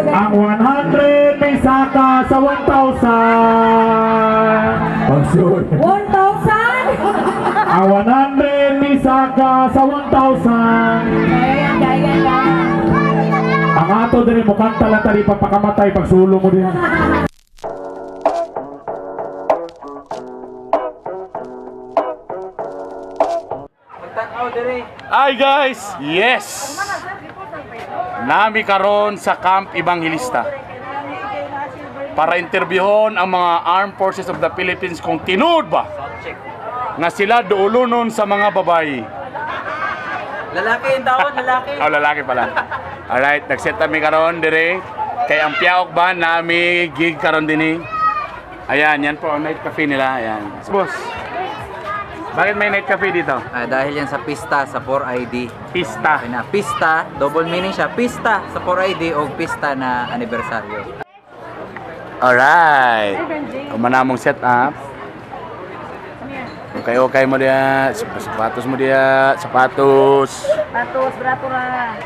Ang 100 may saka sa 1,000. Oh, sure. 1,000? Ang 100 may saka sa 1,000. Ayan. Ang ato din mo kanta lang tali pagpakamatay pag sulo mo din. Hi guys! Yes! Nami karon sa Camp Evangelista para interviewon ang mga Armed Forces of the Philippines kung tinuod ba nga sila duulunon sa mga babae. Lalaki yung tawon, lalaki. Oh, lalaki pala. Alright, nagset kami karon dire kay ang Piaok ba nami gig karon dinhi. Ayan, yan po ang night cafe nila. Ayan. Boss, bakit may night cafe dito? Dahil yan sa pista sa 4ID. Pista. Na pista, double meaning siya. Pista sa 4ID o pista na anibersaryo. Alright. Kumanamong set up. Okay mo dia. Sapatos mo dia. Sapatos.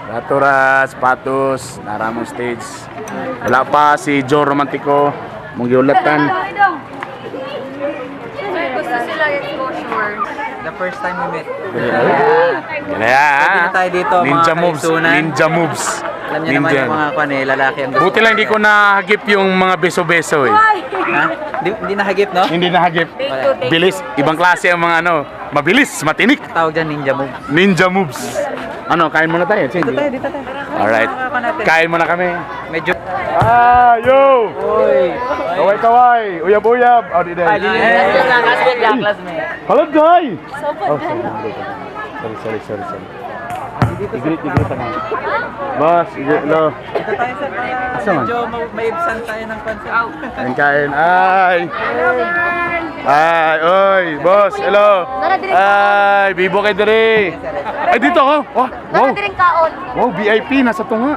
Bratura, sapatos. Naramong stage. Wala pa si Joe Romantico. Mong giulatan. Gusto sila exposure. The first time we met. Pwede na tayo dito, Ninja mga moves. kaibsunan. Ninja moves. Alam niyo naman yung mga lalaki ang gusto. Buti lang hindi ko nahagip yung mga beso-beso eh. Ha? Hindi nahagip, no? Hindi nahagip. Bilis. Ibang klase ang mga ano. Mabilis, matinik. Tawag dyan ninja move. Ninja moves. Ano, kain muna tayo? Dito tayo. Alright. Kain muna kami. Medyo... Yo! Oy! Kaway-kaway! Uyab-uyab! Oh, di dahil. Classmate. Hello, guy! Oh, sorry. Igrit na. Boss, igrit lo. Dito tayo sir. Medyo maibsan tayo ng pansin. Kain. Ay, oy, boss, hello. Ay, bibo kay dire. Ay, dito ako. Wow. Wow, VIP nasa tunga.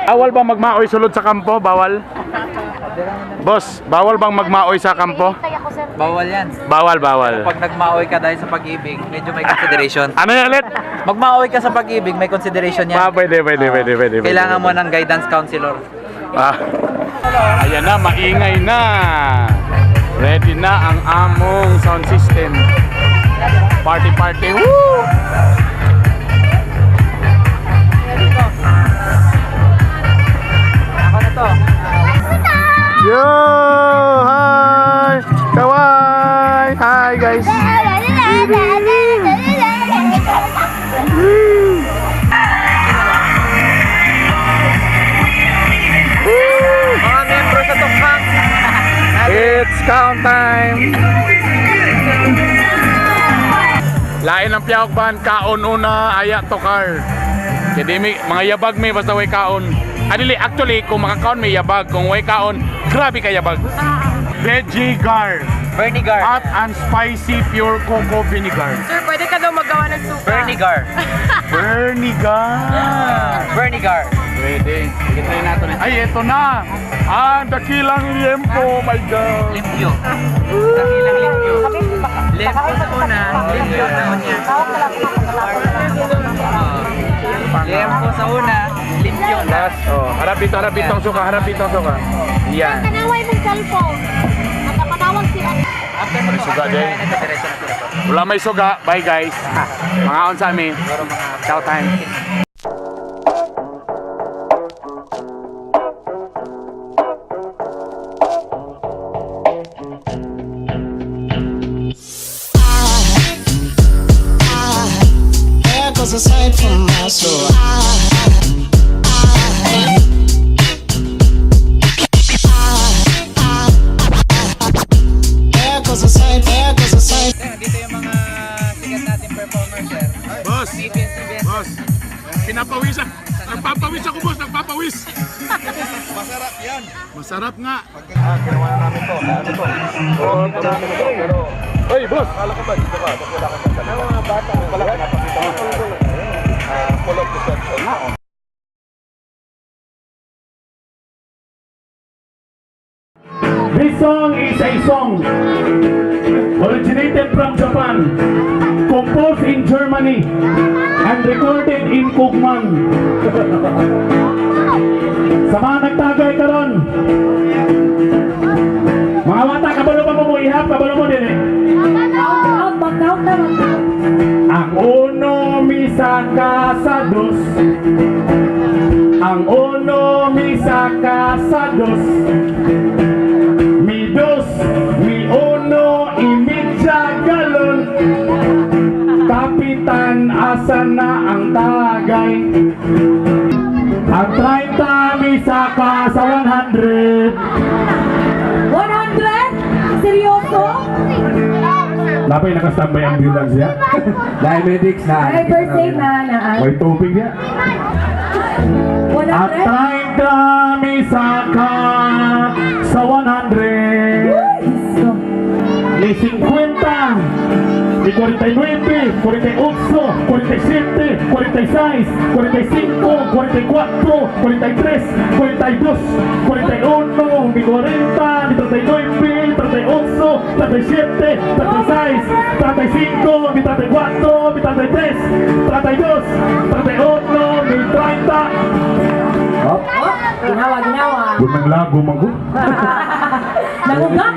Bawal ba magmaoy sulod sa kampo? Bawal? Boss, bawal bang magmaoy sa kampo? Bawal yan. Bawal. Pag nagmaoy ka dahil sa pag-ibig, medyo may consideration. Ano yan ulit? Magmaoy ka sa pag-ibig, may consideration yan. Pwede. Kailangan mo ng guidance counselor. Ayan na, maingay na. Ready na ang among sound system. Party. Woo! Ako na to. Yo! Hi! Kawai! Hi guys! Mga membro sa Tukang. It's count time! Lain ng Piaok Band, kaon una, aya tokar. Kaya mga yabag may basta way kaon. Actually, kung makakaon may yabag, kung way kaon, grabe ka yabag. Veggie gar. Bernigar. Hot and spicy pure cocoa vinegar. Sir, pwede ka daw magawa ng suka. Bernigar. Bernigar. Pwede. Sige, try natin. Ay, eto na. Ang dakilang liempo. My God. Limpyo. Dakilang limpyo. Limpyo sa una, limpyo na unya. Limpyo sa una, limpyo na. Harap dito ang suka. Yan. Kanaway mong cellphone. Nagkapanawag sila. After mo May suga din. diretso na sila. Wala may suga. Bye guys. Mga on sa amin. Ciao time. Aside from my soul, Dito yung mga sikat natin performers, sir. Boss. Pinapawisan. Nagpapawis ako, boss. Masarap yan. Masarap nga. Ginawa na namin to. Oy, boss. Kala ko ba dito ka? Ba't wala kang magsalita? Mga bata. Wala ka napakita mo. Full of deception. This song is a song originated from Japan, composed in Germany, and recorded in Kugman. Ang uno, mi saka sa dos. Mi dos, mi uno, imidya galon. Kapitan, asa na ang tagay? Ang 30, mi saka sa 100. 100? Seryoso? Napay nakastambay ambulance niya. Diamedics na. Ay, birthday na. May tubig niya. At 100? 30, mi saka sa 100. Ni 50, ni 49, 48, 47, 46, 45, 44, 43, 42, 41, ni 40, ni 39, 38, 37, 36, 35, ni 34, ni 33, 32, 31, ni 30. Hop. Ginawa. Gunang lago mago. Naguga?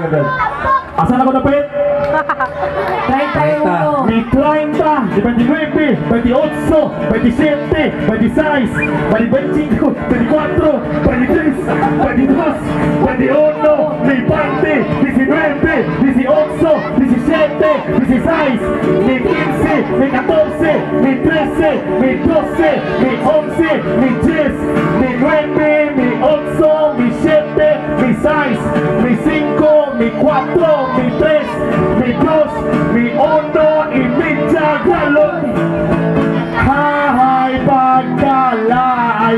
Asan ako napit? 31. Mi 30, di 29, 28, 27, 26, 25, 24, 23, 22, 21, mi 20, 19, 18, 17, 16, mi 15, mi 14, mi 13, mi 12, mi 11, mi 10, mi 9, mi 8, mi 7, mi 6, mi 5, mi 4, mi 3, mi 2, mi 1, imidya galon. Hahay pagkalay.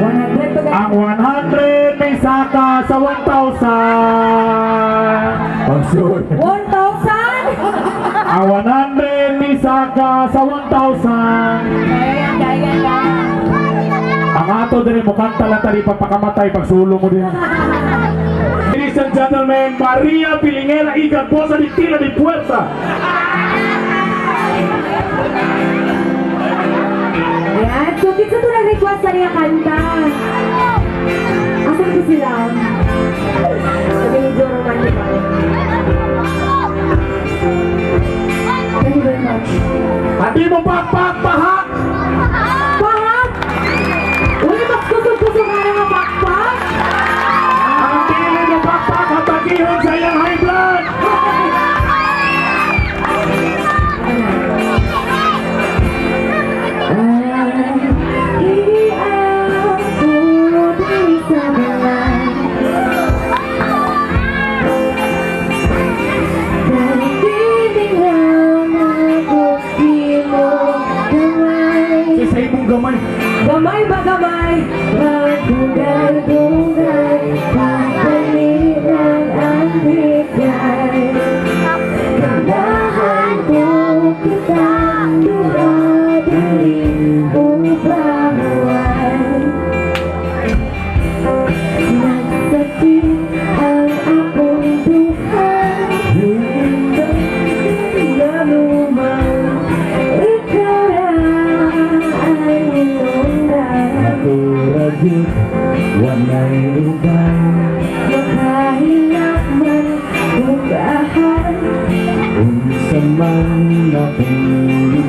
100 to Ang 100 may saka sa 1,000. Pag-sure. 1,000? Ang 100 may saka sa 1,000. Kaya. Ang ato din mo kanta lang tali pagpakamatay pag sulo mo diyan. Ladies and gentlemen, Maria Pilingera Ikan Posa di Tila di Puerta. Ayan, so kita to nag-request sa niya kanta. Asan ko sila? Sabi ni Joe Romantic. Thank you very much. Hindi mo pakpakpahak. Pahak! Uy, mas kusog-kusog ka na mapakpak? Ang pili mo pakpak at pag-ihon sa iyang high blood. Hindi ako di sa balan. Dahil tinignan ako, di mo gamay. Sa imong gamay. Gamay ba gamay? Magdugay-dugay, pagpalitan ang bigay. Kailangan ko kita dumadali upang buhay. Nagsakit ang akong buhay, hindi na lumang ikaw lang ay inundan. Naturag yun. Wanay ubang. Makahinak man bukahan, Unsa man akong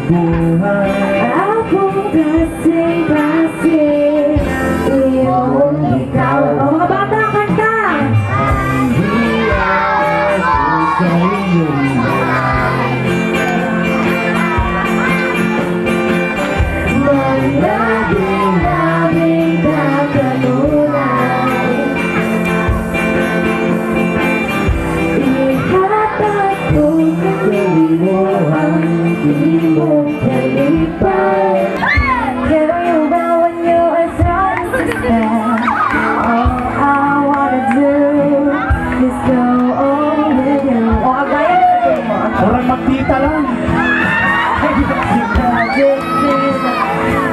buhay. akong kasing-kasing iyong ikaw. O mga bata, kanta! Hindi ako sa iyong Manlabing-labing kakanunay, ihatag ko sa iyo ang imong kalipay. Pero yung bawat niyo ay satisfied. All I wanna do is go on with you. O, agayan sa tingin mo. Orang magkita lang.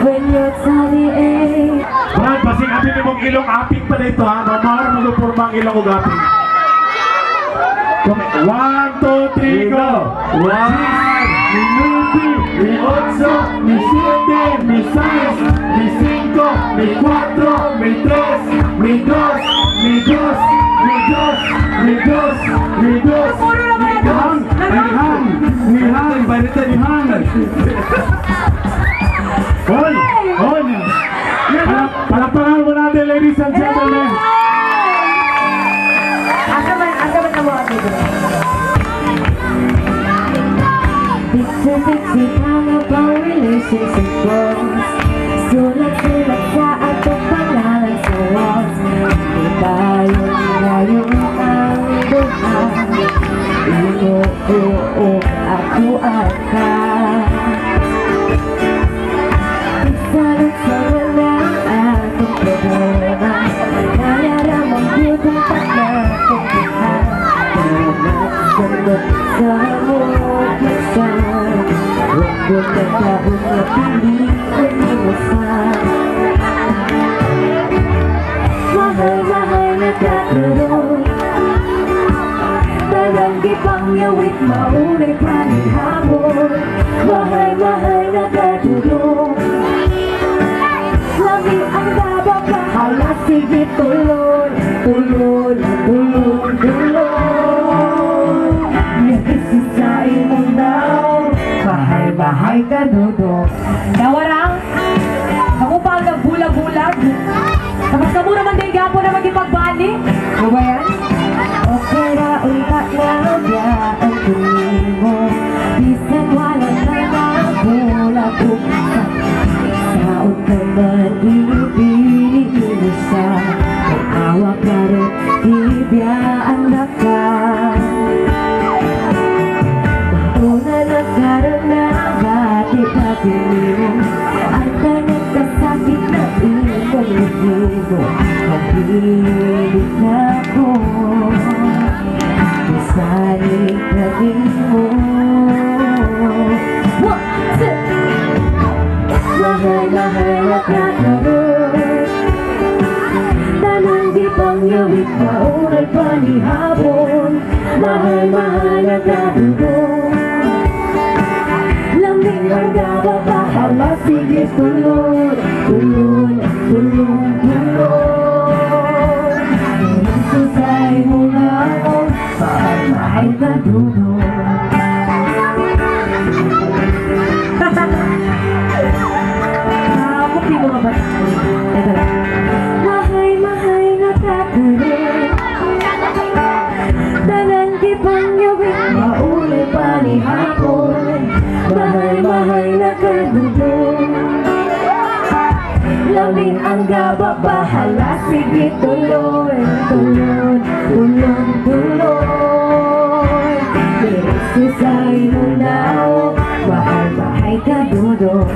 When you're sunny, eh. Brad, basing apin ni mong ilong aping pa dito ha. Mamahar magpurma ang ilong ko gaping. 1, 2, 3, go! 1, mi 9, mi 8, mi 7, mi 6, mi 5, mi 4, mi 3, mi 2, mi 2, mi 2, mi 2, mi 2, mi hang, mi hang, mi hang, mi hang. Hoy! Hoy! Palakpakan mo natin, ladies and gentlemen. Asa man na mo ako dito? Picture tama pang relationship goals. Sulat-sulat sa atong pangalan sa walls. Di tayo ngayon ang buhay. Ino-oo ako at ka. Isalat sa wala atong problema. Nalaramang gutong pagkakong buhay. Nalamat sa amot na siya. Huwag ko nagkabot na piling umiwasan. Mahal na kakaroon. Talanggi pang yawit maunay panihapon. Mahal na katulong. Lamig ang babahala, sige tulon. Tulon. Nakisisain mo daw. Bahay ka dodo. Nawarang, ako pa ang nagbulag-bulag. Tapos ka mo naman din gapo na magipagbali. Ano ba yan? Okay na unta na biya ang tuloy mo. Bisan wala na nabulag-bulag. Saon ka man ibili mo siya. May awa ka rin, ibiyaan na ka. Una nagkaroon na bati-bati mo. At na nagkasakit na ibalik mo. Pag-ibig na ko. Isalik na din mo. Mahal na kakaroon. Tanang di pang yawit na oral panihapon. Mahal na kakaroon. Lamig ang babahala, sige tulon. Susay mo na ako, mahal na dudo. Kupi mo nga ba? Ito lang. Mahal na kakaroon. Tanan di pang yawit, maulay panihapon. Mahal na kadudong. Lamig ang babahala, sige tulon. Susay mo na ako, mahal ka dudong.